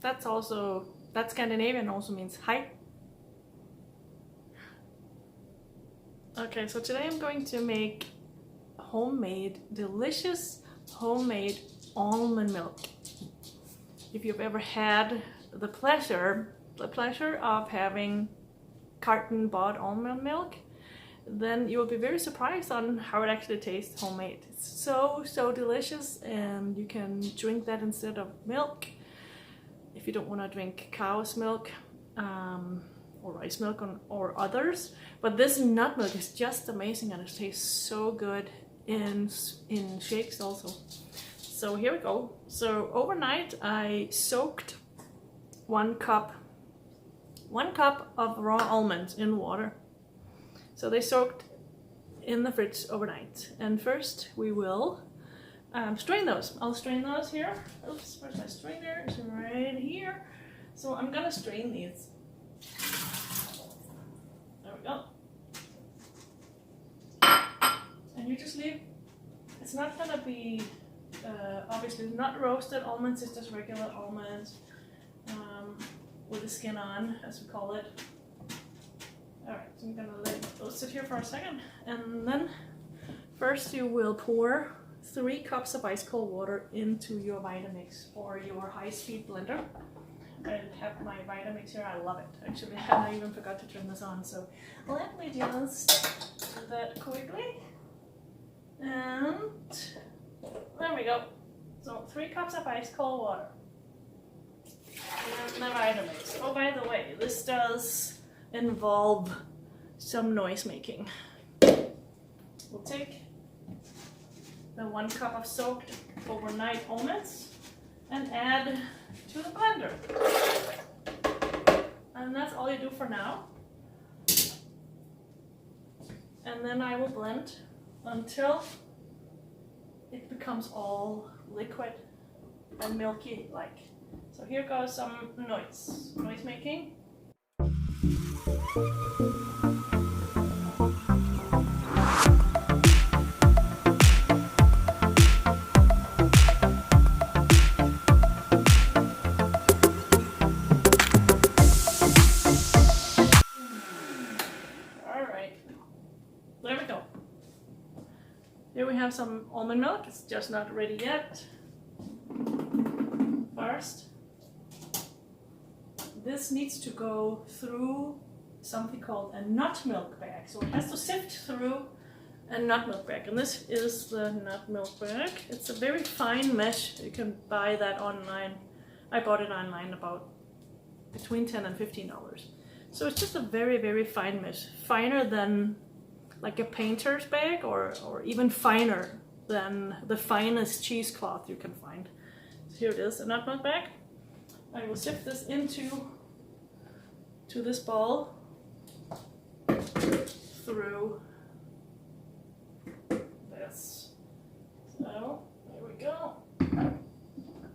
that Scandinavian also means hi. Okay, so today I'm going to make delicious homemade almond milk. If you've ever had the pleasure of having carton bought almond milk, then you will be very surprised on how it actually tastes homemade. It's so delicious, and you can drink that instead of milk if you don't want to drink cow's milk or rice milk or others. But this nut milk is just amazing, and it tastes so good in shakes also. So here we go. So overnight I soaked 1 cup of raw almonds in water. So they soaked in the fridge overnight. And first we will strain those. I'll strain those here. Oops, where's my strainer? It's right here. So I'm gonna strain these. There we go. And you just leave. It's not gonna be obviously not roasted almonds. It's just regular almonds with the skin on, as we call it. Alright, so I'm gonna let those sit here for a second, and then first you will pour 3 cups of ice cold water into your Vitamix or your high-speed blender. I have my Vitamix here, I love it actually, and I even forgot to turn this on, so let me just do that quickly. And there we go. So 3 cups of ice cold water. And the Vitamix. Oh, by the way, this does involve some noise making. We'll take the 1 cup of soaked overnight almonds and add to the blender. And that's all you do for now. And then I will blend until it becomes all liquid and milky like. So here goes some noise making. There we go. Here we have some almond milk. It's just not ready yet. First, this needs to go through something called a nut milk bag. So it has to sift through a nut milk bag. And this is the nut milk bag. It's a very fine mesh. You can buy that online. I bought it online about between $10 and $15. So it's just a very fine mesh. Finer than like a painter's bag, or even finer than the finest cheesecloth you can find. So here it is, a nut milk bag. I will sift this into this bowl through this. So there we go.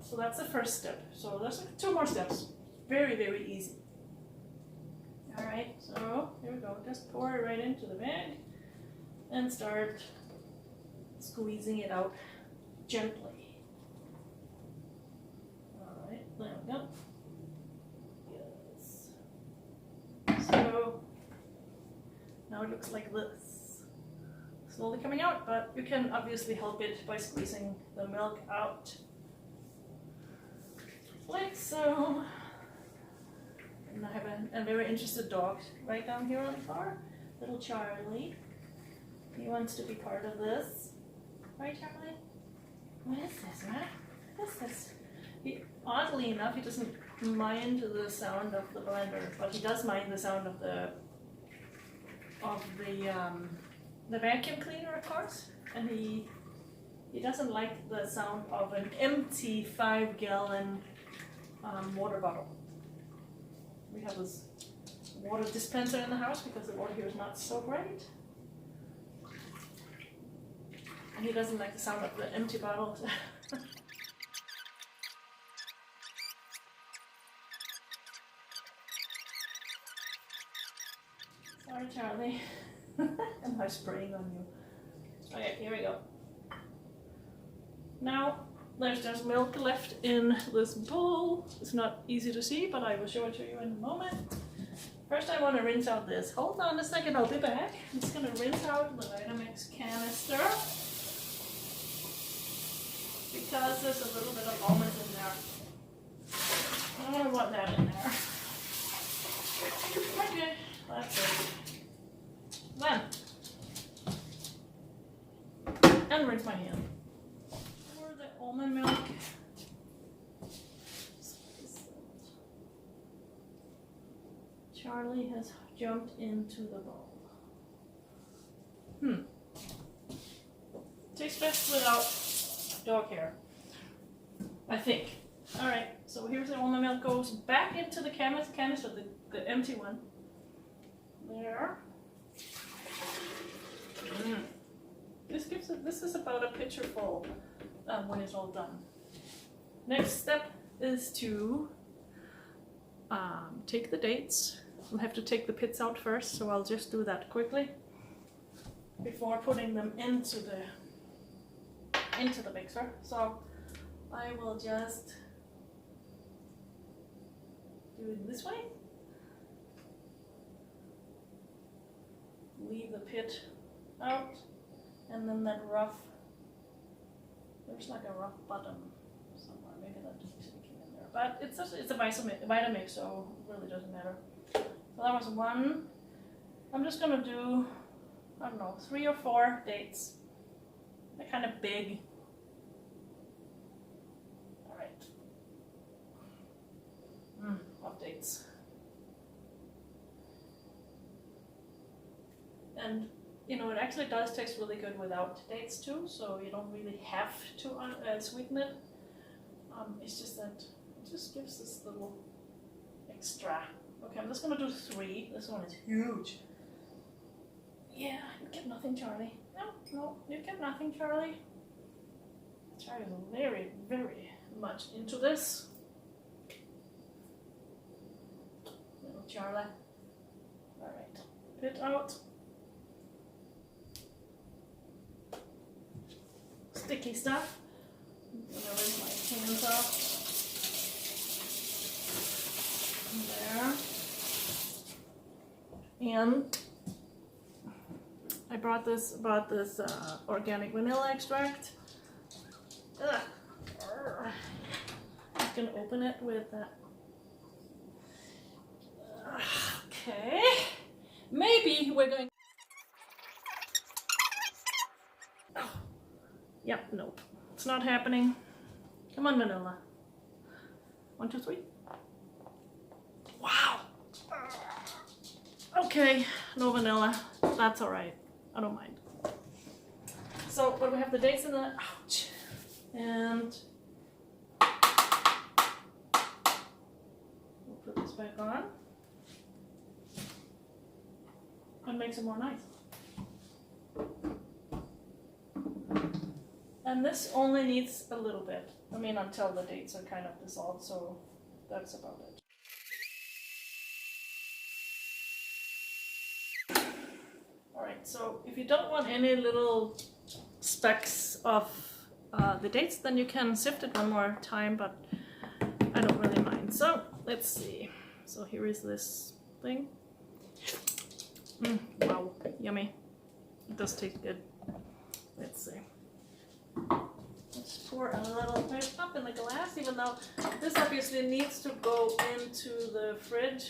So that's the first step. So there's 2 more steps. Very easy. All right, so here we go. Just pour it right into the bag and start squeezing it out gently. All right, there we go. Yes. So now it looks like this. Slowly coming out, but you can obviously help it by squeezing the milk out. Like so. And I have a very interested dog right down here on the far. Little Charlie. He wants to be part of this. Right, Charlie? What is this, right? What is this? Oddly enough, he doesn't mind the sound of the blender, but he does mind the sound of the vacuum cleaner, of course. And he doesn't like the sound of an empty 5-gallon water bottle. We have this water dispenser in the house because the water here is not so great. And he doesn't like the sound of the empty bottles. Sorry, Charlie. Am I spraying on you? Okay, here we go. Now there's just milk left in this bowl. It's not easy to see, but I will show it to you in a moment. First I want to rinse out this. Hold on a second, I'll be back. I'm just going to rinse out the Vitamix canister because there's a little bit of almonds in there. I don't want that in there. Okay, that's it. Then, and rinse my hand. For the almond milk. Charlie has jumped into the bowl. Tastes best without dog hair, I think. Alright, so here's the almond milk, goes back into the canister, the empty one. There. This is about a pitcher full when it's all done. Next step is to take the dates. We'll have to take the pits out first, so I'll just do that quickly before putting them into the mixer. So I will just do it this way. Leave the pit out, and then that rough, there's like a rough bottom somewhere, maybe that is sticking in there. But it's a Vitamix, so it really doesn't matter. So that was one. I'm just gonna do, I don't know, 3 or 4 dates. They're kind of big. Alright. Love dates. And you know, it actually does taste really good without dates too, so you don't really have to sweeten it. It's just that it just gives this little extra. Okay, I'm just gonna do 3. This one is huge. Yeah, you get nothing, Charlie. No, you get nothing, Charlie. Charlie is very, very much into this. Little Charlie. Alright, pit out. Sticky stuff. I'm gonna rinse my hands off. There. And I bought this organic vanilla extract. Ugh. I'm just gonna open it with that. Okay. Maybe we're going. Oh. Yep, nope. It's not happening. Come on, vanilla. 1, 2, 3. Wow. Okay, no vanilla. That's alright. I don't mind. So, but we have the dates in the. Ouch. And we'll put this back on and make some more nice. And this only needs a little bit. I mean, until the dates are kind of dissolved, so that's about it. Alright, so if you don't want any little specks of the dates, then you can sift it one more time, but I don't really mind. So, let's see. So here is this thing. Wow, yummy. It does taste good. Let's see. Let's pour a little bit up in the glass, even though this obviously needs to go into the fridge.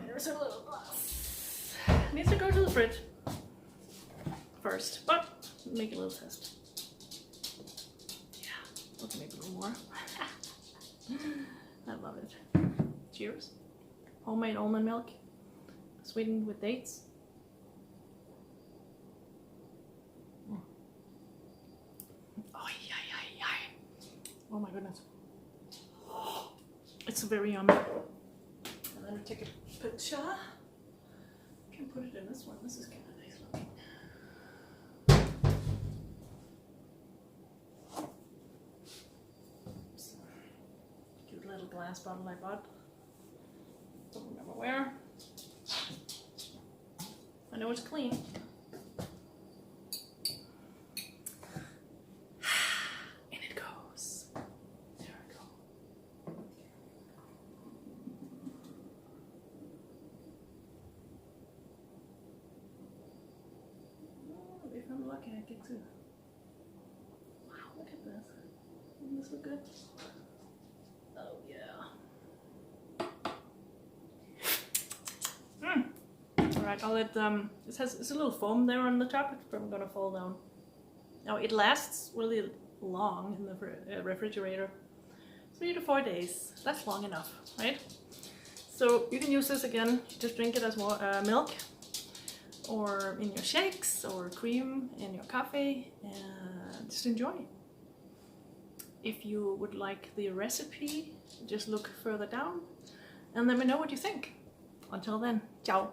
Here's a little glass. It needs to go to the fridge first, but make a little test. Yeah, let's make a little more. I love it. Cheers. Homemade almond milk, sweetened with dates. Oh my goodness. It's very yummy. And then we take a picture. I can put it in this one. This is kind of nice looking. Oops. Cute little glass bottle I bought. Don't remember where. I know it's clean. lucky I get to. Wow, look at this. Doesn't this look good? Oh yeah. Alright, I'll let it's a little foam there on the top. It's probably gonna fall down. Now it lasts really long in the refrigerator. 3 to 4 days. That's long enough, right? So you can use this again. Just drink it as milk, or in your shakes, or cream in your coffee, and just enjoy. If you would like the recipe, just look further down and let me know what you think. Until then, ciao!